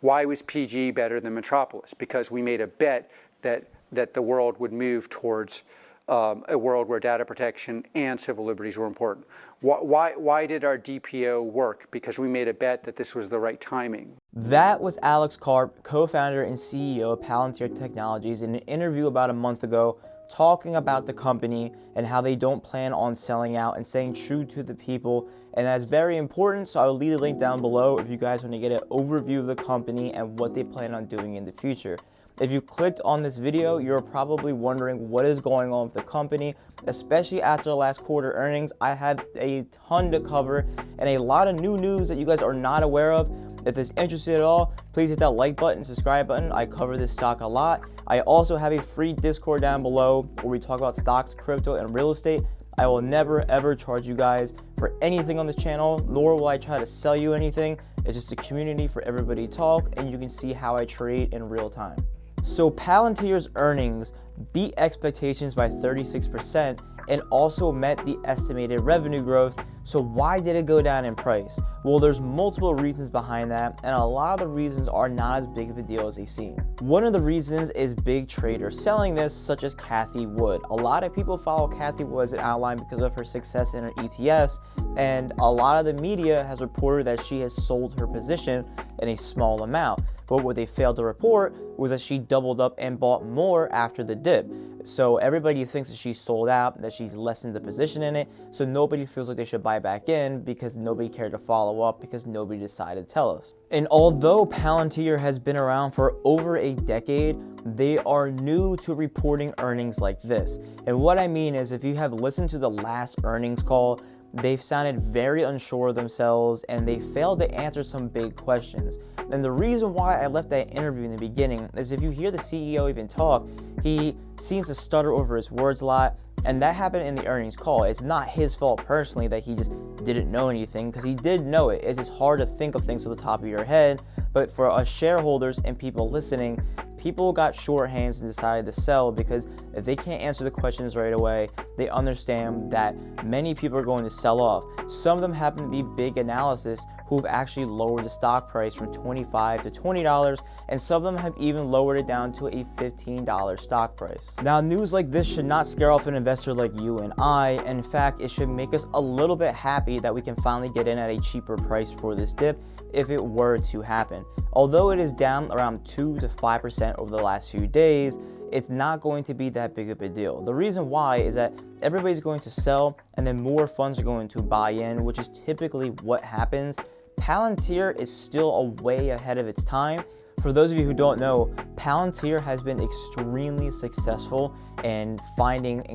Why was PG better than Metropolis? Because we made a bet that the world would move towards a world where data protection and civil liberties were important. Why did our DPO work? Because we made a bet that this was the right timing. That was Alex Karp, co-founder and CEO of Palantir Technologies, in an interview about a month ago, talking about the company and how they don't plan on selling out and staying true to the people. And that's very important, so I'll leave the link down below if you guys want to get an overview of the company and what they plan on doing in the future. If you clicked on this video, you're probably wondering what is going on with the company, especially after the last quarter earnings. I have a ton to cover and a lot of new news that you guys are not aware of. If this interested at all, please hit that like button, subscribe button. I cover this stock a lot. I also have a free Discord down below where we talk about stocks, crypto, and real estate. I will never ever charge you guys for anything on this channel, nor will I try to sell you anything. It's just a community for everybody to talk, and you can see how I trade in real time. So Palantir's earnings beat expectations by 36% and also met the estimated revenue growth. So why did it go down in price? Well, there's multiple reasons behind that, and a lot of the reasons are not as big of a deal as they seem. One of the reasons is big traders selling this, such as Cathie Wood. A lot of people follow Cathie Wood as an outline because of her success in her ETFs, and a lot of the media has reported that she has sold her position in a small amount. But what they failed to report was that she doubled up and bought more after the dip. So everybody thinks that she's sold out, that she's lessened the position in it, so nobody feels like they should buy back in because nobody cared to follow up because nobody decided to tell us. And although Palantir has been around for over a decade, they are new to reporting earnings like this. And what I mean is, if you have listened to the last earnings call, they've sounded very unsure of themselves and they failed to answer some big questions. And the reason why I left that interview in the beginning is if you hear the CEO even talk, he seems to stutter over his words a lot, and that happened in the earnings call. It's not his fault personally that he just didn't know anything, because he did know it. It's just hard to think of things off the top of your head. But for us shareholders and people listening, people got short hands and decided to sell because if they can't answer the questions right away, they understand that many people are going to sell off. Some of them happen to be big analysts who've actually lowered the stock price from $25 to $20, and some of them have even lowered it down to a $15 stock price. Now, news like this should not scare off an investor like you and I. In fact, it should make us a little bit happy that we can finally get in at a cheaper price for this dip if it were to happen. Although it is down around 2 to 5% over the last few days, it's not going to be that big of a deal. The reason why is that everybody's going to sell and then more funds are going to buy in, which is typically what happens. Palantir is still a way ahead of its time. For those of you who don't know, Palantir has been extremely successful in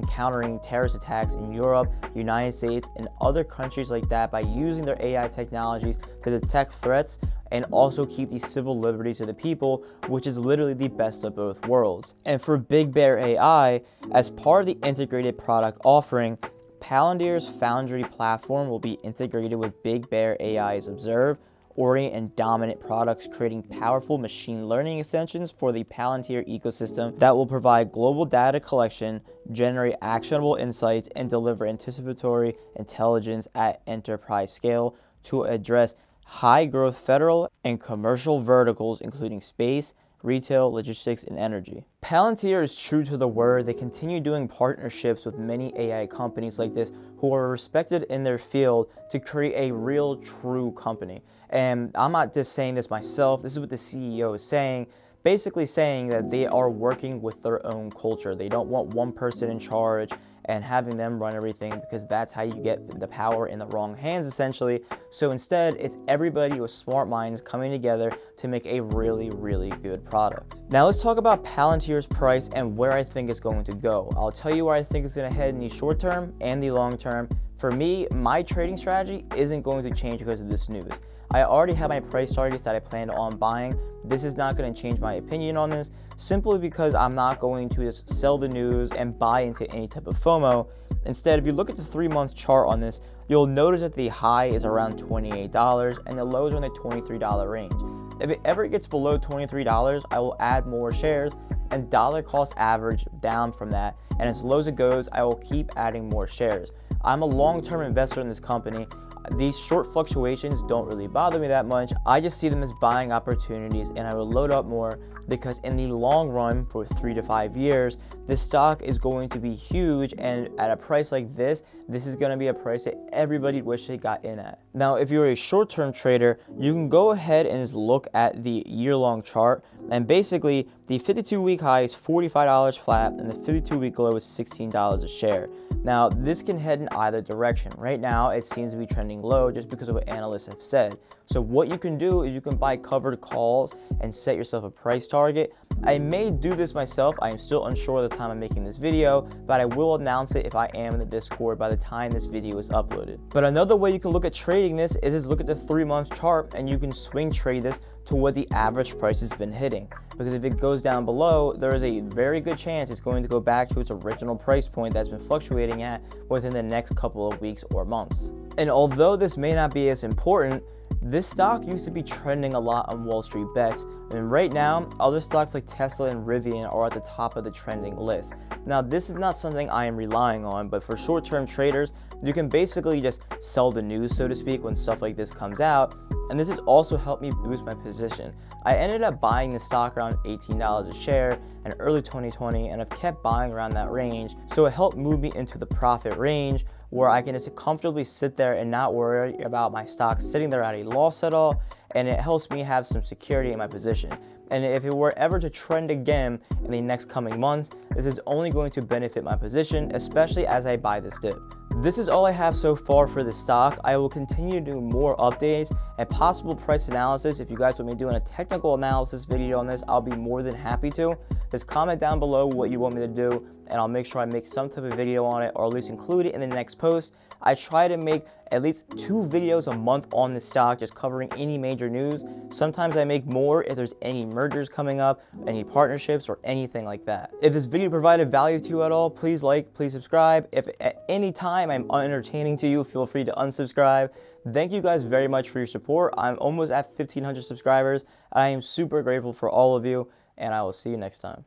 countering terrorist attacks in Europe, United States, and other countries like that by using their AI technologies to detect threats and also keep the civil liberties of the people, which is literally the best of both worlds. And for Big Bear AI, as part of the integrated product offering, Palantir's Foundry platform will be integrated with Big Bear AI's Observe, Orient, and Dominant products, creating powerful machine learning extensions for the Palantir ecosystem that will provide global data collection, generate actionable insights, and deliver anticipatory intelligence at enterprise scale to address high-growth federal and commercial verticals, including space, retail, logistics, and energy. Palantir is true to the word. They continue doing partnerships with many AI companies like this who are respected in their field to create a real, true company. And I'm not just saying this myself. This is what the CEO is saying, basically saying that they are working with their own culture. They don't want one person in charge and having them run everything, because that's how you get the power in the wrong hands, essentially. So instead, it's everybody with smart minds coming together to make a really, really good product. Now let's talk about Palantir's price and where I think it's going to go. I'll tell you where I think it's going to head in the short term and the long term. For me, my trading strategy isn't going to change because of this news. I already have my price targets that I planned on buying. This is not going to change my opinion on this, simply because I'm not going to just sell the news and buy into any type of FOMO. Instead, if you look at the 3-month chart on this, you'll notice that the high is around $28 and the lows are in the $23 range. If it ever gets below $23, I will add more shares and dollar cost average down from that. And as low as it goes, I will keep adding more shares. I'm a long-term investor in this company. these short fluctuations don't really bother me that much. I just see them as buying opportunities, and I will load up more because in the long run, for 3 to 5 years, this stock is going to be huge, and at a price like this is going to be a price that everybody wish they got in at. Now, if you're a short-term trader, you can go ahead and just look at the year-long chart, and basically the 52-week high is $45 flat, and the 52-week low is $16 a share. Now, this can head in either direction. Right now, it seems to be trending low just because of what analysts have said. So what you can do is you can buy covered calls and set yourself a price target. I may do this myself. I am still unsure of the time I'm making this video, but I will announce it if I am in the Discord by the time this video is uploaded. But another way you can look at trading this is just look at the 3-month chart, and you can swing trade this to what the average price has been hitting. Because if it goes down below, there is a very good chance it's going to go back to its original price point that's been fluctuating at within the next couple of weeks or months. And although this may not be as important, this stock used to be trending a lot on Wall Street Bets, and right now, other stocks like Tesla and Rivian are at the top of the trending list. Now, this is not something I am relying on, but for short-term traders, you can basically just sell the news, so to speak, when stuff like this comes out, and this has also helped me boost my position. I ended up buying the stock around $18 a share in early 2020, and I've kept buying around that range, so it helped move me into the profit range, where I can just comfortably sit there and not worry about my stock sitting there at a loss at all, and it helps me have some security in my position. And if it were ever to trend again in the next coming months, this is only going to benefit my position, especially as I buy this dip. This is all I have so far for the stock. I will continue to do more updates and possible price analysis. If you guys want me doing a technical analysis video on this, I'll be more than happy to. Just comment down below what you want me to do, and I'll make sure I make some type of video on it, or at least include it in the next post. I try to make at least 2 videos a month on the stock, just covering any major news. Sometimes I make more if there's any mergers coming up, any partnerships, or anything like that. If this video provided value to you at all, please like, please subscribe. If at any time I'm unentertaining to you, feel free to unsubscribe. Thank you guys very much for your support. I'm almost at 1,500 subscribers. I am super grateful for all of you, and I will see you next time.